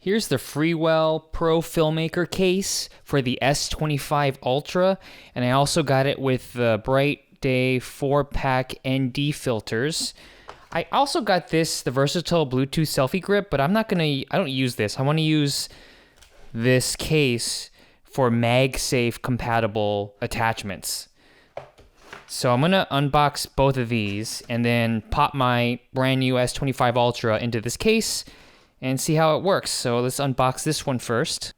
Here's the Freewell Pro Filmmaker case for the S25 Ultra, and I also got it with the Bright Day 4-pack ND filters. I also got this, the versatile Bluetooth selfie grip, but I don't use this. I want to use this case for Magsafe compatible attachments. So I'm gonna unbox both of these and then pop my brand new S25 Ultra into this case and see how it works. So let's unbox this one first.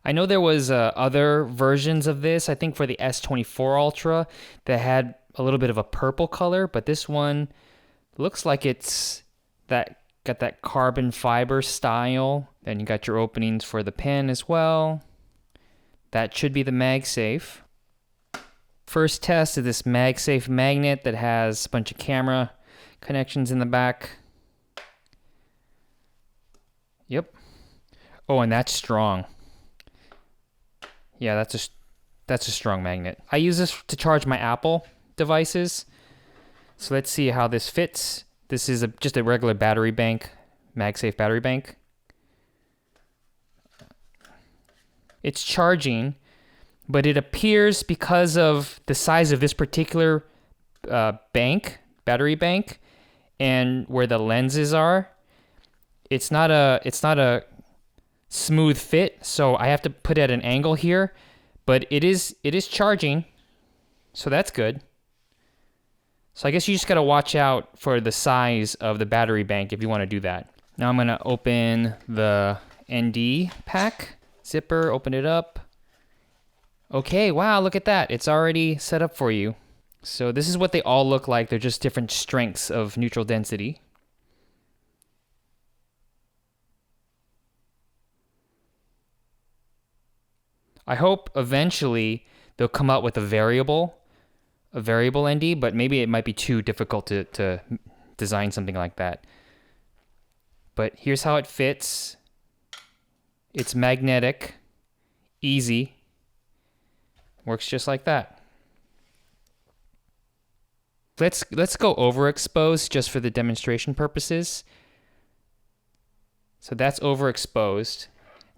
I know there was other versions of this, I think for the S24 Ultra, that had a little bit of a purple color, but this one looks like it's got that carbon fiber style. Then you got your openings for the pen as well. That should be the MagSafe. First test is this MagSafe magnet that has a bunch of camera connections in the back. Yep. Oh, and that's strong. Yeah, that's a strong magnet. I use this to charge my Apple devices. So let's see how this fits. This is just a regular battery bank, MagSafe battery bank. It's charging, but it appears because of the size of this particular battery bank, and where the lenses are, it's not a smooth fit, so I have to put it at an angle here, but it is charging, so that's good. So I guess you just gotta watch out for the size of the battery bank if you want to do that. Now I'm gonna open the ND pack, zipper, open it up. Okay, wow, look at that. It's already set up for you. So this is what they all look like. They're just different strengths of neutral density. I hope eventually they'll come out with a variable ND, but maybe it might be too difficult to design something like that. But here's how it fits. It's magnetic, easy, works just like that. Let's go overexposed just for the demonstration purposes. So that's overexposed.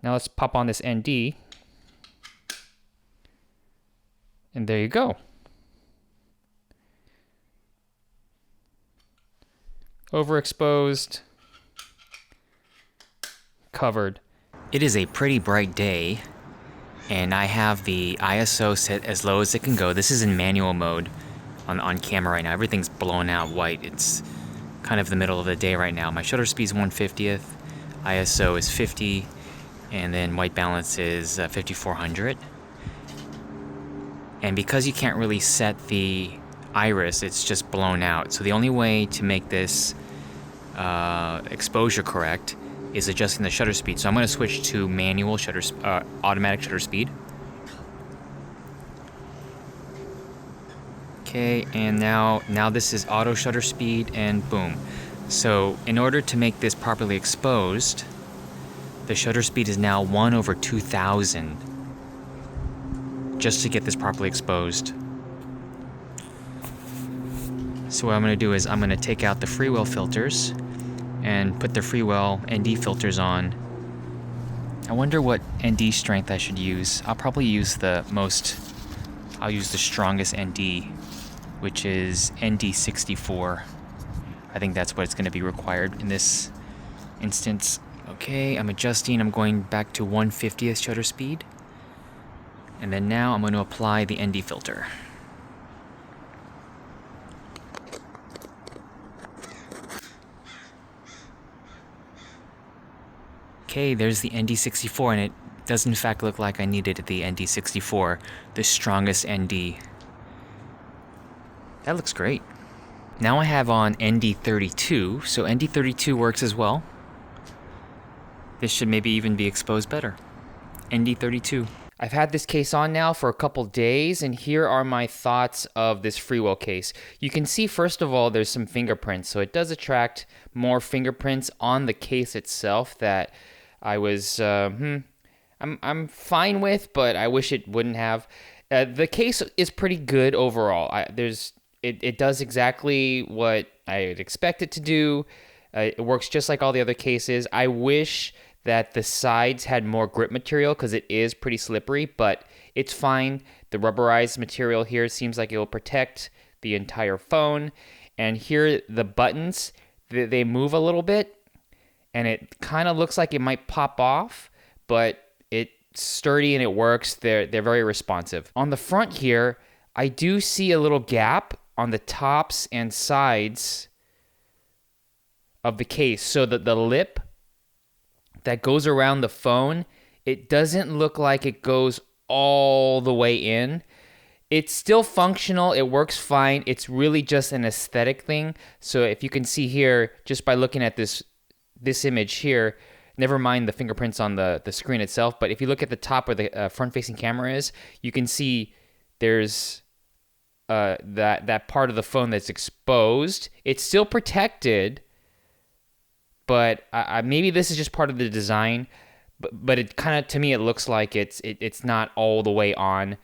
Now let's pop on this ND. And there you go. Overexposed, covered. It is a pretty bright day, and I have the ISO set as low as it can go. This is in manual mode on camera right now. Everything's blown out white. It's kind of the middle of the day right now. My shutter speed is 1/50th, ISO is 50, and then white balance is 5400. And because you can't really set the iris, it's just blown out. So the only way to make this exposure correct is adjusting the shutter speed. So I'm going to switch to manual automatic shutter speed. Okay, and now this is auto shutter speed, and boom. So in order to make this properly exposed, the shutter speed is now 1/2000. Just to get this properly exposed. So what I'm going to do is I'm going to take out the Freewell filters and put the Freewell ND filters on. I wonder what ND strength I should use. I'll probably use I'll use the strongest ND, which is ND64. I think that's what's going to be required in this instance. Okay, I'm adjusting. I'm going back to 1/50th shutter speed. And then now I'm going to apply the ND filter. Okay, there's the ND64, and it does in fact look like I needed the ND64, the strongest ND. That looks great. Now I have on ND32, so ND32 works as well. This should maybe even be exposed better. ND32. I've had this case on now for a couple days, and here are my thoughts of this Freewell case. You can see, first of all, there's some fingerprints, so it does attract more fingerprints on the case itself that I was, I'm fine with, but I wish it wouldn't have. The case is pretty good overall. It does exactly what I would expect it to do. It works just like all the other cases. I wish that the sides had more grip material because it is pretty slippery, but it's fine. The rubberized material here seems like it will protect the entire phone. And here, the buttons, they move a little bit, and it kind of looks like it might pop off, but it's sturdy and it works. They're very responsive. On the front here, I do see a little gap on the tops and sides of the case, so that the lip that goes around the phone, it doesn't look like it goes all the way in. It's still functional. It works fine. It's really just an aesthetic thing. So if you can see here, just by looking at this image here, never mind the fingerprints on the screen itself, but if you look at the top where the front-facing camera is, you can see there's that part of the phone that's exposed. It's still protected, but maybe this is just part of the design. But it kind of, to me, it looks like it's not all the way on.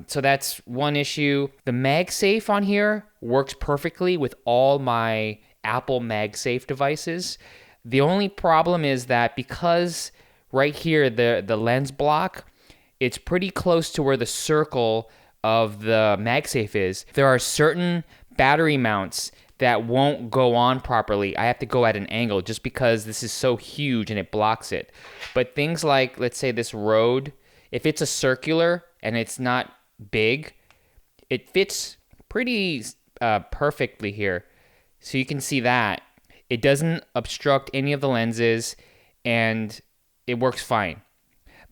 So that's one issue. The Magsafe on here works perfectly with all my Apple Magsafe devices. The only problem is that because right here, the lens block, it's pretty close to where the circle of the Magsafe is. There are certain battery mounts that won't go on properly. I have to go at an angle just because this is so huge and it blocks it. But things like, let's say this Rode, if it's a circular and it's not big, it fits pretty perfectly here. So you can see that. It doesn't obstruct any of the lenses and it works fine.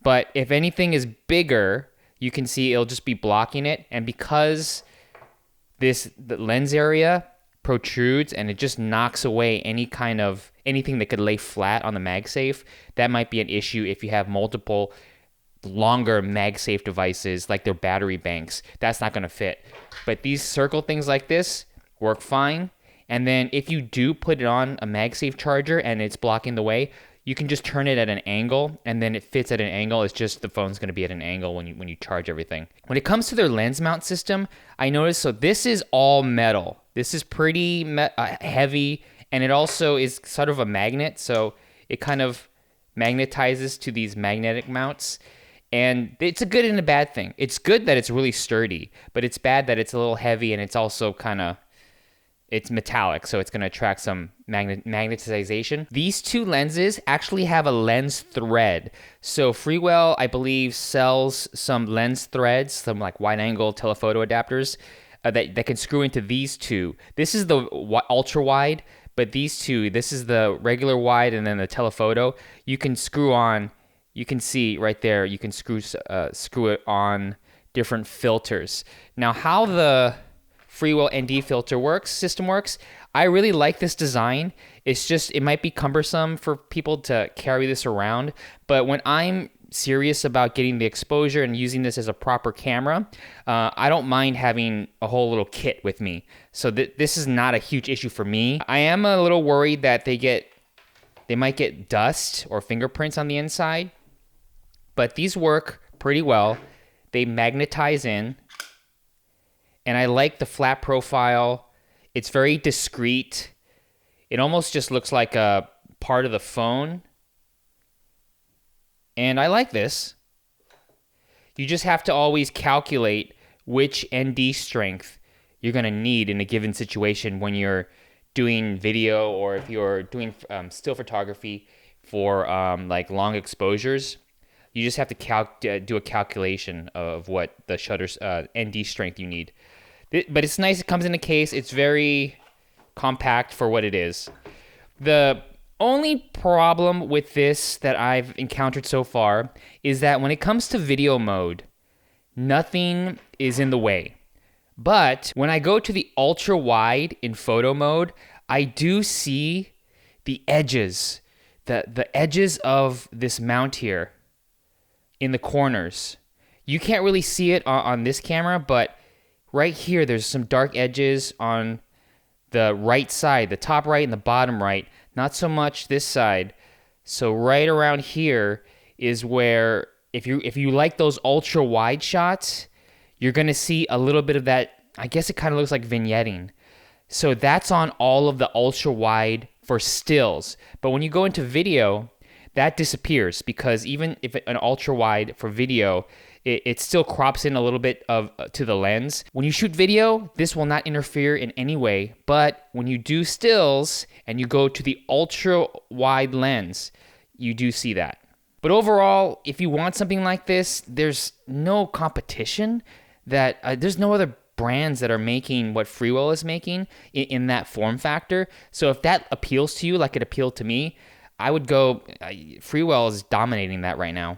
But if anything is bigger, you can see it'll just be blocking it. And because the lens area protrudes and it just knocks away anything that could lay flat on the Magsafe, that might be an issue if you have multiple longer Magsafe devices like their battery banks. That's not going to fit. But these circle things like this work fine. And then if you do put it on a Magsafe charger and it's blocking the way, you can just turn it at an angle, and then it fits at an angle. It's just the phone's going to be at an angle when you charge everything. When it comes to their lens mount system, I noticed, so this is all metal. This is pretty heavy, and it also is sort of a magnet, so it kind of magnetizes to these magnetic mounts. And it's a good and a bad thing. It's good that it's really sturdy, but it's bad that it's a little heavy, and it's also it's metallic, so it's going to attract some magnetization. These two lenses actually have a lens thread. So Freewell, I believe, sells some lens threads, some like wide-angle telephoto adapters that can screw into these two. This is the ultra-wide, but these two, this is the regular wide and then the telephoto. You can screw on, you can see right there, you can screw it on different filters. Now, how the Freewell ND filter system works, I really like this design. It's just, it might be cumbersome for people to carry this around, but when I'm serious about getting the exposure and using this as a proper camera, I don't mind having a whole little kit with me. So this is not a huge issue for me. I am a little worried that they might get dust or fingerprints on the inside, but these work pretty well. They magnetize in. And I like the flat profile. It's very discreet. It almost just looks like a part of the phone. And I like this. You just have to always calculate which ND strength you're going to need in a given situation when you're doing video or if you're doing still photography for like long exposures. You just have to do a calculation of what the shutter's ND strength you need. But it's nice. It comes in a case. It's very compact for what it is. The only problem with this that I've encountered so far is that when it comes to video mode, nothing is in the way. But when I go to the ultra wide in photo mode, I do see the edges, the edges of this mount here in the corners. You can't really see it on this camera, but right here, there's some dark edges on the right side, the top right and the bottom right. Not so much this side. So right around here is where, if you like those ultra wide shots, you're gonna see a little bit of that. I guess it kind of looks like vignetting. So that's on all of the ultra wide for stills. But when you go into video, that disappears because even if an ultra wide for video, it still crops in a little bit of to the lens. When you shoot video, this will not interfere in any way. But when you do stills and you go to the ultra wide lens, you do see that. But overall, if you want something like this, there's no competition. There's no other brands that are making what Freewell is making in that form factor. So if that appeals to you like it appealed to me, I would go. Freewell is dominating that right now.